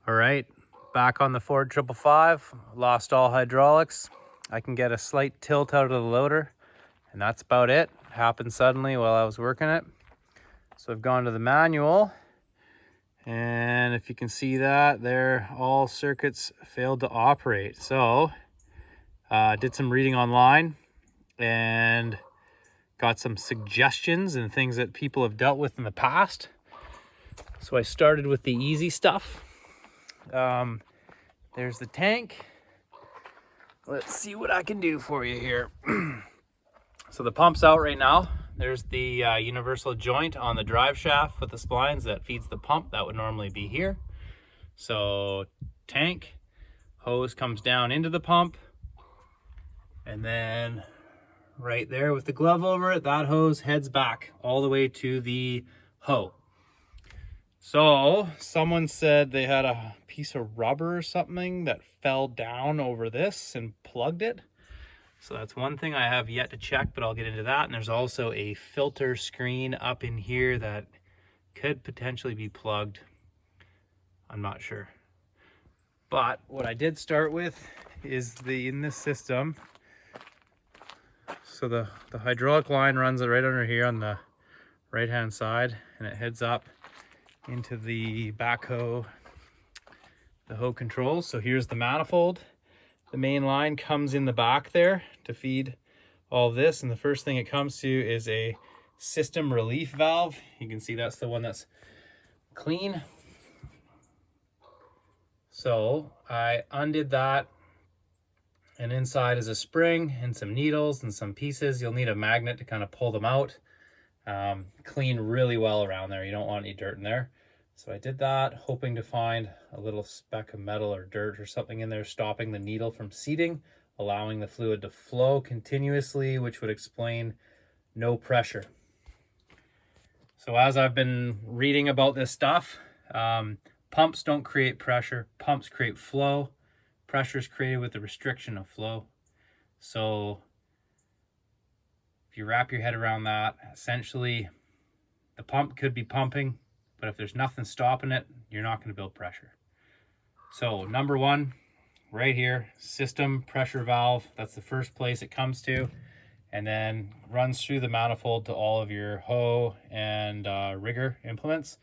All right, back on the Ford 555, lost all hydraulics. I can get a slight tilt out of the loader, and that's about it. Happened suddenly while I was working it. So I've gone to the manual, and if you can see that there, all circuits failed to operate. So did some reading online and got some suggestions and things that people have dealt with in the past. So I started with the easy stuff. There's the tank. Let's see what I can do for you here. So the pump's out right now. There's the universal joint on the drive shaft with the splines that feeds the pump. That would normally be here. So tank, hose comes down into the pump, and then right there with the glove over it, that hose heads back all the way to the hoe. So someone said they had a piece of rubber or something that fell down over this and plugged it. So that's one thing I have yet to check, but I'll get into that. And there's also a filter screen up in here that could potentially be plugged. I'm not sure. But what I did start with is in this system. So the hydraulic line runs right under here on the right-hand side, and it heads up into the backhoe, the hoe controls. So here's the manifold. The main line comes in the back there to feed all of this, and the first thing it comes to is a system relief valve. You can see that's the one that's clean. So I undid that, and inside is a spring and some needles and some pieces. You'll need a magnet to kind of pull them out. Clean really well around there. You don't want any dirt in there. So I did that, hoping to find a little speck of metal or dirt or something in there, stopping the needle from seating, allowing the fluid to flow continuously, which would explain no pressure. So as I've been reading about this stuff, pumps don't create pressure, pumps create flow. Pressure is created with the restriction of flow. So if you wrap your head around that, essentially the pump could be pumping, but if there's nothing stopping it, you're not going to build pressure. So number one, right here, system pressure valve. That's the first place it comes to, and then runs through the manifold to all of your hoe and rigger implements.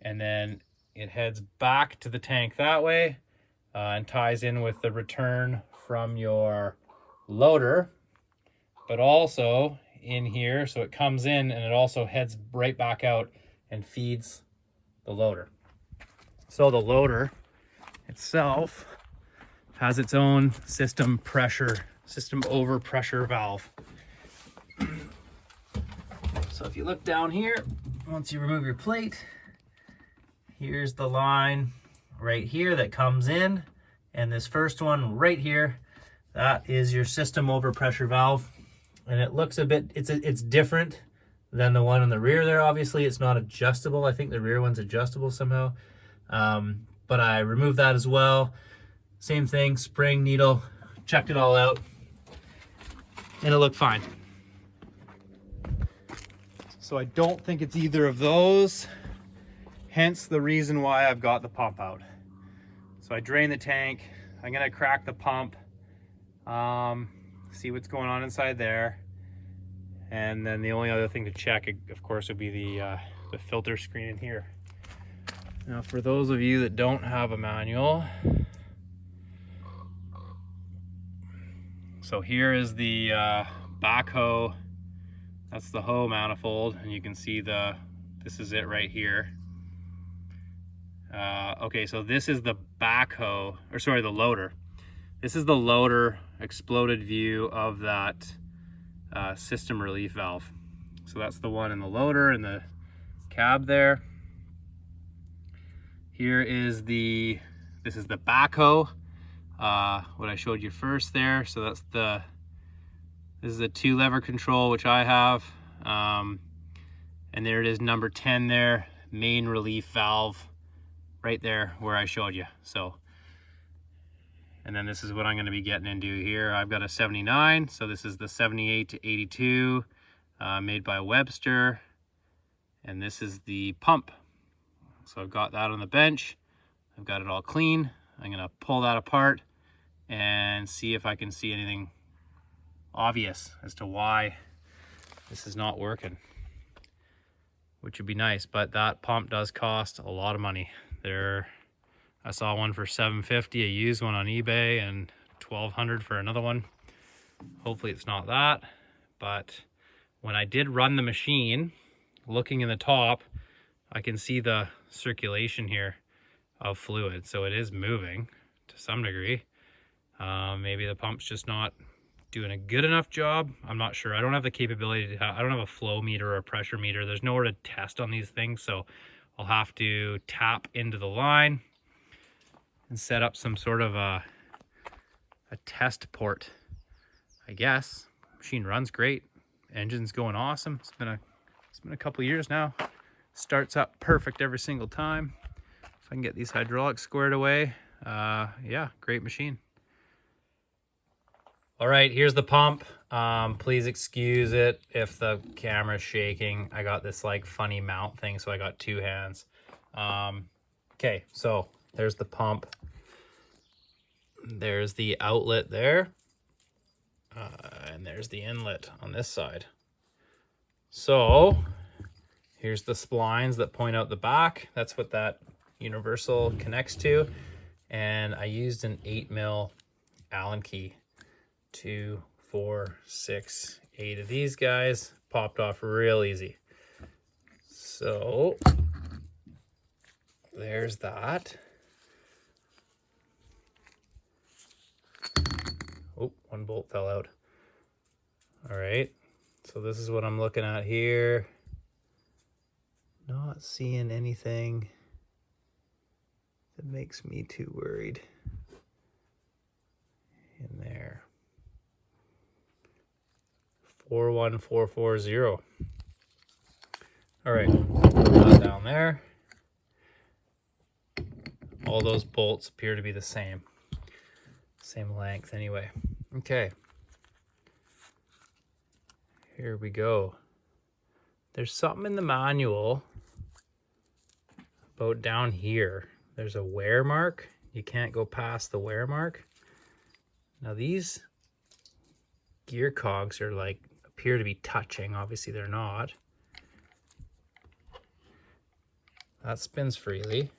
And then it heads back to the tank that way and ties in with the return from your loader, but also in here. So it comes in and it also heads right back out and feeds the loader. So the loader itself has its own system overpressure valve. So if you look down here, once you remove your plate, here's the line right here that comes in, and this first one right here, that is your system overpressure valve. And it looks a bit, it's different than the one in the rear there. Obviously it's not adjustable. I think the rear one's adjustable somehow, but I removed that as well. Same thing, spring, needle, checked it all out, and it looked fine. So I don't think it's either of those, hence the reason why I've got the pump out. So I drain the tank, I'm gonna crack the pump, see what's going on inside there. And then the only other thing to check, of course, would be the filter screen in here. Now, for those of you that don't have a manual, so here is the backhoe. That's the hoe manifold, and you can see this is it right here. Okay, so this is the backhoe, or sorry, the loader. This is the loader exploded view of that system relief valve. So that's the one in the loader in the cab there. Here is this is the backhoe, what I showed you first there. So that's this is the 2-lever control, which I have, and there it is, number 10 there, main relief valve right there where I showed you. So, and then this is what I'm going to be getting into here. I've got a 79, so this is the 78 to 82 made by Webster, and this is the pump. So I've got that on the bench. I've got it all clean. I'm gonna pull that apart and see if I can see anything obvious as to why this is not working, which would be nice. But that pump does cost a lot of money. I saw one for $750, a used one on eBay, and $1,200 for another one. Hopefully it's not that. But when I did run the machine, looking in the top, I can see the circulation here of fluid. So it is moving to some degree. Maybe the pump's just not doing a good enough job. I'm not sure. I don't have the capability to, I don't have a flow meter or a pressure meter. There's nowhere to test on these things. So I'll have to tap into the line and set up some sort of a test port, I guess. Machine runs great. Engine's going awesome. It's been a couple years now. Starts up perfect every single time. If I can get these hydraulics squared away, yeah, great machine. All right, here's the pump. Please excuse it if the camera's shaking. I got this like funny mount thing, so I got two hands. Okay, so there's the pump. There's the outlet there. And there's the inlet on this side. So here's the splines that point out the back. That's what that universal connects to. And I used an 8mm Allen key. 2, 4, 6, 8 of these guys. Popped off real easy. So there's that. Oh, one bolt fell out. All right, so this is what I'm looking at here. Not seeing anything that makes me too worried in there. 41440. All right, put that down there. All those bolts appear to be the same length anyway. Okay, here we go. There's something in the manual about down here. There's a wear mark. You can't go past the wear mark. Now these gear cogs are like, appear to be touching. Obviously they're not. That spins freely.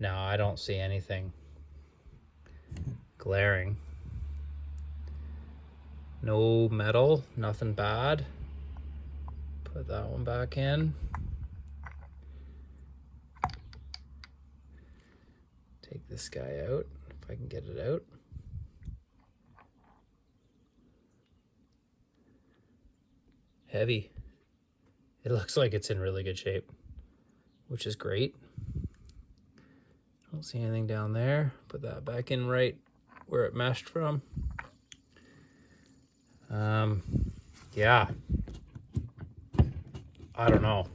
No, I don't see anything glaring. No metal, nothing bad. Put that one back in. Take this guy out, if I can get it out. Heavy. It looks like it's in really good shape, which is great. Don't see anything down there. Put that back in right where it meshed from. Yeah. I don't know.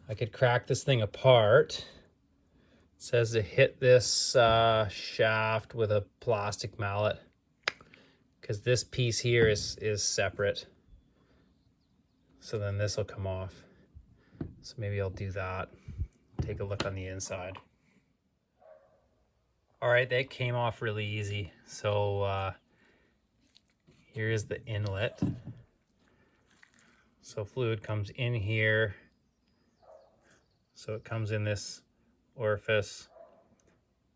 I could crack this thing apart. It says to hit this shaft with a plastic mallet, because this piece here is separate. So then this will come off. So maybe I'll do that. Take a look on the inside. All right, that came off really easy. So here is the inlet. So fluid comes in here. So it comes in this orifice.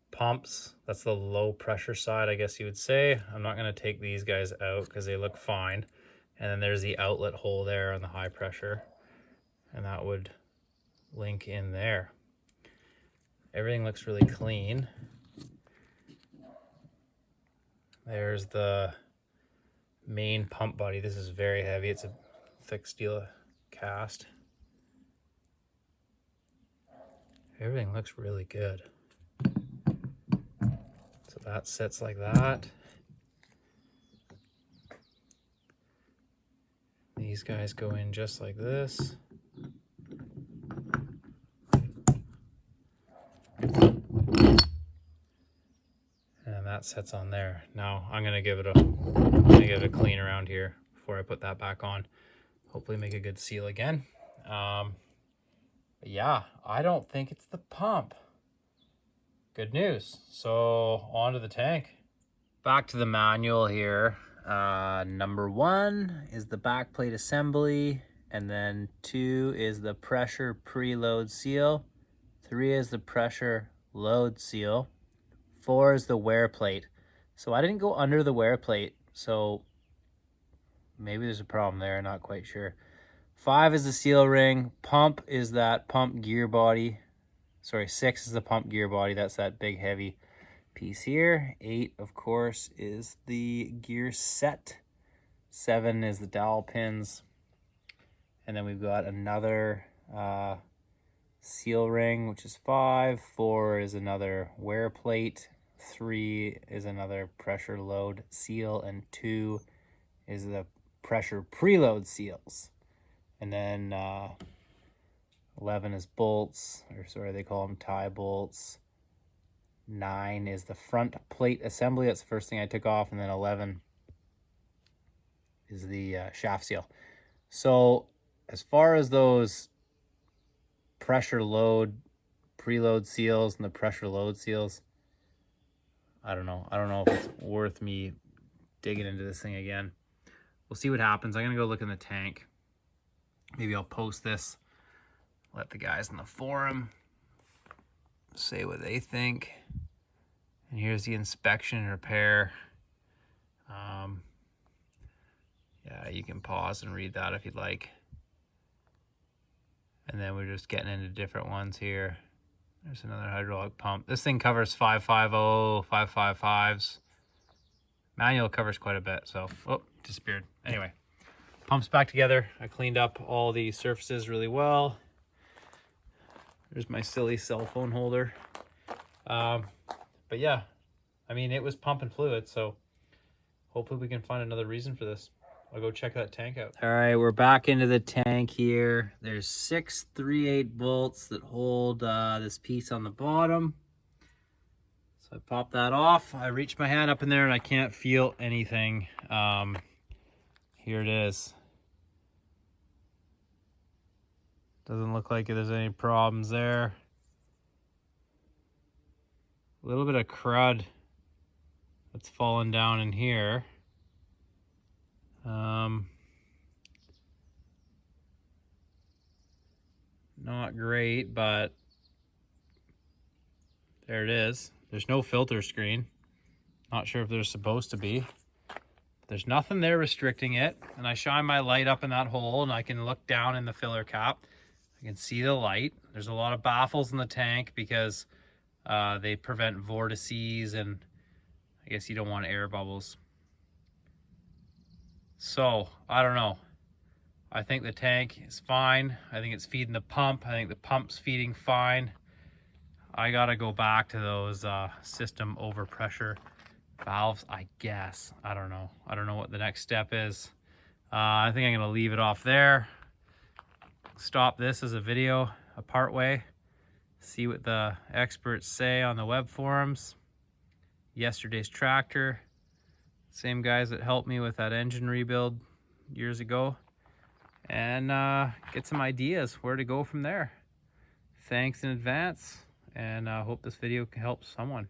Pumps, that's the low pressure side, I guess you would say. I'm not gonna take these guys out because they look fine. And then there's the outlet hole there on the high pressure. And that would link in there. Everything looks really clean. There's the main pump body. This is very heavy. It's a thick steel cast. Everything looks really good. So that sits like that. These guys go in just like this. that sits on there. Now I'm gonna give it a clean around here before I put that back on. Hopefully make a good seal again. But yeah, I don't think it's the pump. Good news. So on to the tank. Back to the manual here. Number 1 is the backplate assembly, and then 2 is the pressure preload seal, 3 is the pressure load seal, 4 is the wear plate. So I didn't go under the wear plate, so maybe there's a problem there, not quite sure. 5 is the seal ring. Pump is that pump gear body. Sorry, 6 is the pump gear body. That's that big heavy piece here. 8, of course, is the gear set. 7 is the dowel pins. And then we've got another seal ring, which is 5. 4 is another wear plate. 3 is another pressure load seal. And 2 is the pressure preload seals. And then 11 is bolts, or sorry, they call them tie bolts. 9 is the front plate assembly. That's the first thing I took off. And then 11 is the shaft seal. So as far as those pressure load preload seals and the pressure load seals, I don't know. I don't know if it's worth me digging into this thing again. We'll see what happens. I'm going to go look in the tank. Maybe I'll post this, let the guys in the forum say what they think. And here's the inspection and repair. Yeah, you can pause and read that if you'd like. And then we're just getting into different ones here. There's another hydraulic pump. This thing covers 550, 555s. Manual covers quite a bit, so, oh, disappeared. Anyway, pump's back together. I cleaned up all the surfaces really well. There's my silly cell phone holder. But yeah, I mean, it was pumping fluid, so hopefully we can find another reason for this. I'll go check that tank out. All right, we're back into the tank here. There's 6 3/8 bolts that hold this piece on the bottom. So I pop that off. I reach my hand up in there and I can't feel anything. Here it is. Doesn't look like there's any problems there. A little bit of crud that's fallen down in here. Not great, but there it is. There's no filter screen. Not sure if there's supposed to be. There's nothing there restricting it. And I shine my light up in that hole and I can look down in the filler cap. I can see the light. There's a lot of baffles in the tank because they prevent vortices, and I guess you don't want air bubbles. So, I don't know. I think the tank is fine. I think it's feeding the pump. I think the pump's feeding fine. I gotta go back to those system overpressure valves, I guess. I don't know. I don't know what the next step is. I think I'm gonna leave it off there. Stop this as a video a part way. See what the experts say on the web forums. Yesterday's tractor. Same guys that helped me with that engine rebuild years ago. And get some ideas where to go from there. Thanks in advance, and I hope this video can help someone.